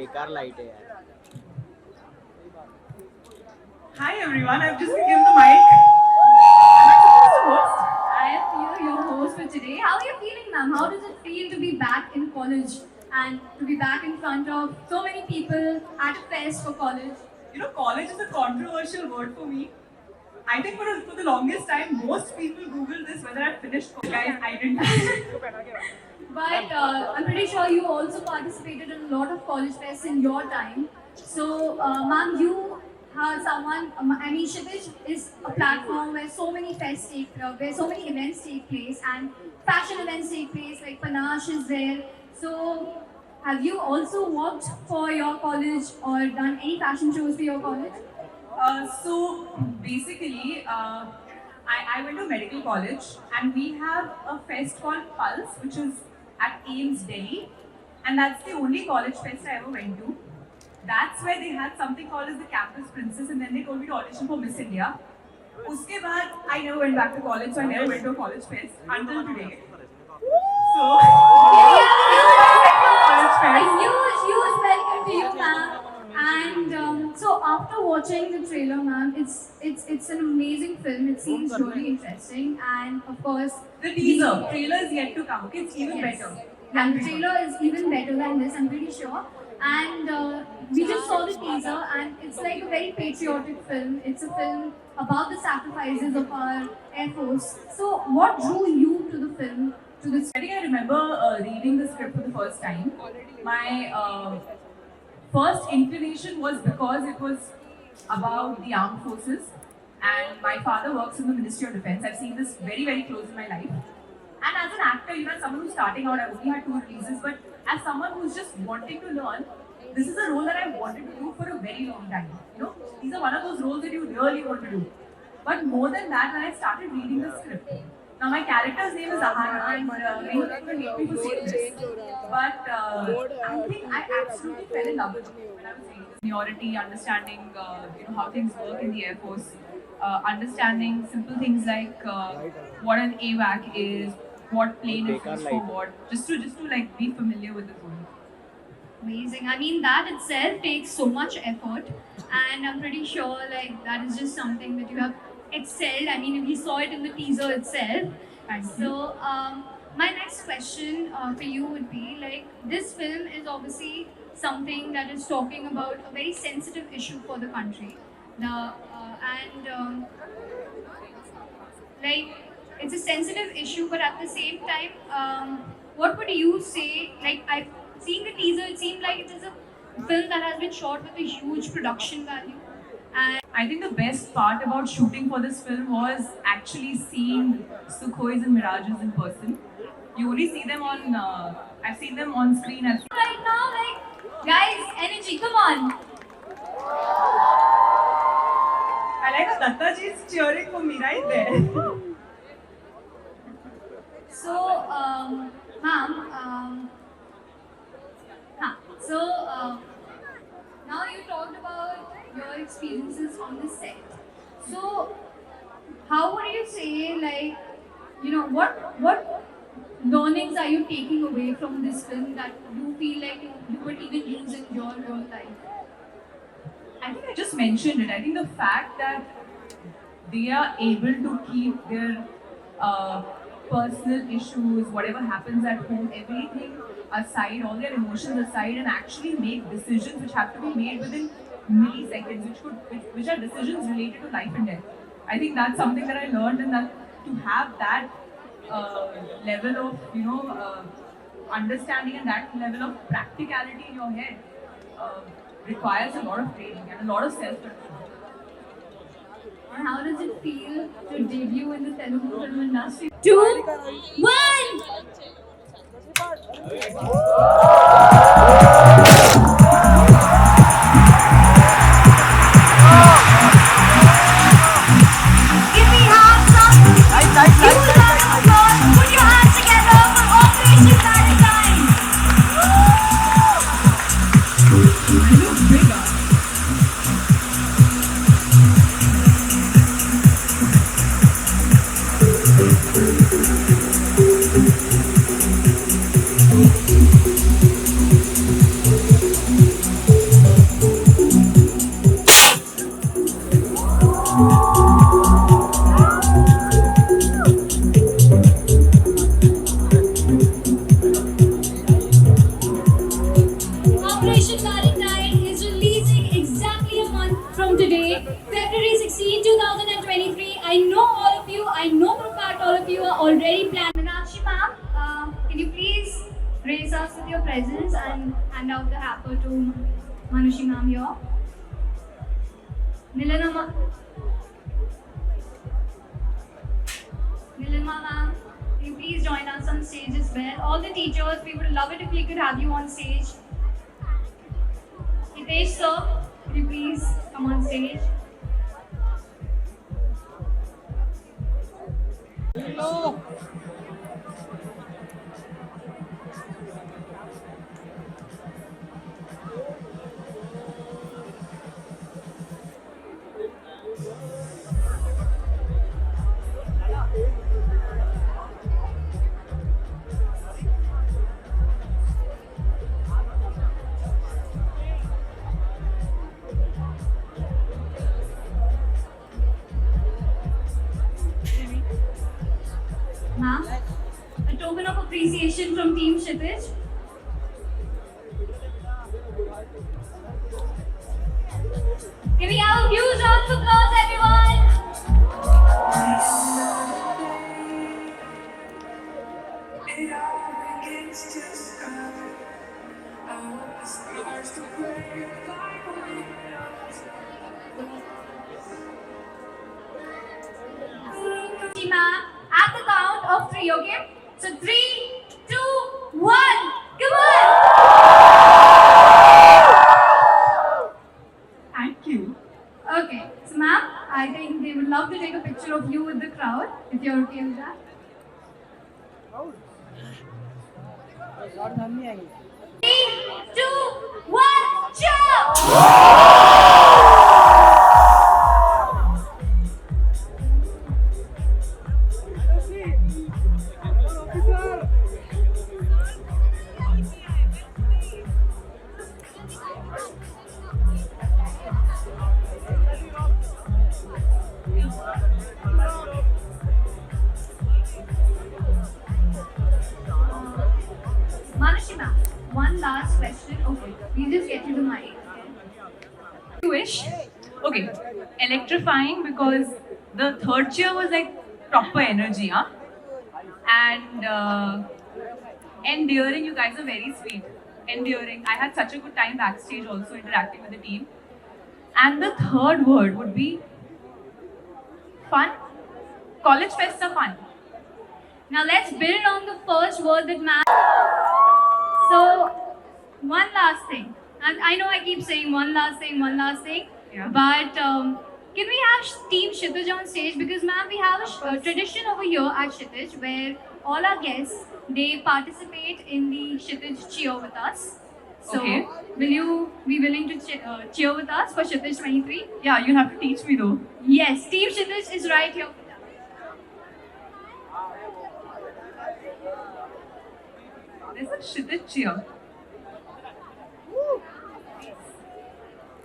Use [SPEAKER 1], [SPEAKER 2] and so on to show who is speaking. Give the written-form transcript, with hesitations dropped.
[SPEAKER 1] बेकार लाइट है यार.
[SPEAKER 2] Hi everyone, I've just been given the mic. Am I supposed to host?
[SPEAKER 3] I am here, your host for today. How are you feeling, ma'am? How does it feel to be back in college and to be back in front of so many people at a fest for college?
[SPEAKER 2] You know, college is a controversial word for me. I think for the longest time, most people Google this whether I finished college. Guys, I didn't.
[SPEAKER 3] But I'm pretty sure you also participated in a lot of college fests in your time. So, ma'am, you are someone. I mean, Kshitij is a platform where so many fests where so many events take place, and fashion events take place. Like Panache is there. So, have you also worked for your college or done any fashion shows for your college?
[SPEAKER 2] So basically, I went to medical college, and we have a fest called Pulse, which is at AIMS Delhi, and that's the only college fest I ever went to. That's where they had something called as the Campus Princess, and then they told me to audition for Miss India. Uske baad, I never went back to college, so I never went to a college fest until today. So, college
[SPEAKER 3] A
[SPEAKER 2] fest.
[SPEAKER 3] huge welcome to you, ma'am. And so after watching the trailer, ma'am, it's an amazing film. It seems really interesting, and of course,
[SPEAKER 2] The teaser, trailer is yet to come. Okay, it's even
[SPEAKER 3] yes.
[SPEAKER 2] better.
[SPEAKER 3] And the trailer is even better than this, I'm pretty sure. And we just saw the teaser, and it's like a very patriotic film. It's a film about the sacrifices of our Air Force. So, what drew you to the film? To this?
[SPEAKER 2] I think I remember reading the script for the first time. My first inclination was because it was about the armed forces, and my father works in the Ministry of Defense. I've seen this very, very close in my life. And as an actor, you know, as someone who's starting out, I've only had 2 releases, but as someone who's just wanting to learn, this is a role that I've wanted to do for a very long time. You know, these are one of those roles that you really want to do. But more than that, when I started reading the script, now my character's name is Ahana, and many people hate me for saying this, but I think I absolutely fell in love with it when I was reading this. Seniority, understanding you know, how things work in the Air Force, understanding simple things like what an AWAC is, what plane is used for what, just to like be familiar with the role.
[SPEAKER 3] Amazing. I mean, that itself takes so much effort, and I'm pretty sure like that is just something that you have excelled. I mean, we saw it in the teaser itself.
[SPEAKER 2] Thank you.
[SPEAKER 3] So, my next question for you would be like, this film is obviously something that is talking about a very sensitive issue for the country. Like, it's a sensitive issue, but at the same time, what would you say? Like, I've seen the teaser. It seemed like it is a film that has been shot with a huge production value. And
[SPEAKER 2] I think the best part about shooting for this film was actually seeing Sukhois and Mirages in person. You only see them on, I've seen them on screen.
[SPEAKER 3] right now, like, guys, energy, come on.
[SPEAKER 2] I like how Dattaji is cheering for me right there.
[SPEAKER 3] So, ma'am, now you talked about your experiences on the set. So, how would you say, like, you know, what learnings are you taking away from this film that you feel like you would even use in your real life?
[SPEAKER 2] I think I just mentioned it. I think the fact that they are able to keep their personal issues, whatever happens at home, everything aside, all their emotions aside, and actually make decisions which have to be made within milliseconds, which are decisions related to life and death. I think that's something that I learned, and that to have that level of, you know, understanding and that level of practicality in your head requires a lot of training and a lot of self-control.
[SPEAKER 3] And how does it feel to debut in the Telugu film industry? 2, 1! Give me hands up! Huge round of applause! Put your hands together for Operation Valentine!
[SPEAKER 2] I look bigger.
[SPEAKER 3] See 2023. I know all of you. I know for a fact all of you are already planning. Meenakshi ma'am, can you please grace us with your presence and hand out the hamper to Manushi ma'am here. Nilima ma'am, can you please join us on stage as well? All the teachers, we would love it if we could have you on stage. Hitesh sir, can you please come on stage?
[SPEAKER 1] Hello.
[SPEAKER 3] Ma'am, a token of appreciation from Team Kshitij. Can we have a huge round of applause, everyone? Ma'am, at the count of 3, okay? So 3, 2, 1, come on!
[SPEAKER 2] Thank you.
[SPEAKER 3] Okay, so ma'am, I think they would love to take a picture of you with the crowd, if you're okay with that. 3, 2, 1, jump! Manushi ma'am, one last question. Okay, we'll just get you the mic.
[SPEAKER 2] Wish. Okay, electrifying because the third cheer was like proper energy, huh? And endearing. You guys are very sweet. Endearing. I had such a good time backstage also interacting with the team. And the third word would be fun. College fests are fun.
[SPEAKER 3] Now let's build on the first word that ma'am. So, one last thing. And I know I keep saying one last thing.
[SPEAKER 2] Yeah.
[SPEAKER 3] But can we have Team Kshitij on stage? Because ma'am, we have a tradition over here at Kshitij where all our guests, they participate in the Kshitij cheer with us. So,
[SPEAKER 2] Okay.
[SPEAKER 3] will you be willing to cheer with us for Kshitij 23?
[SPEAKER 2] Yeah, you'll have to teach me though.
[SPEAKER 3] Yes, Team Kshitij is right here.
[SPEAKER 2] There's a Kshitij cheer.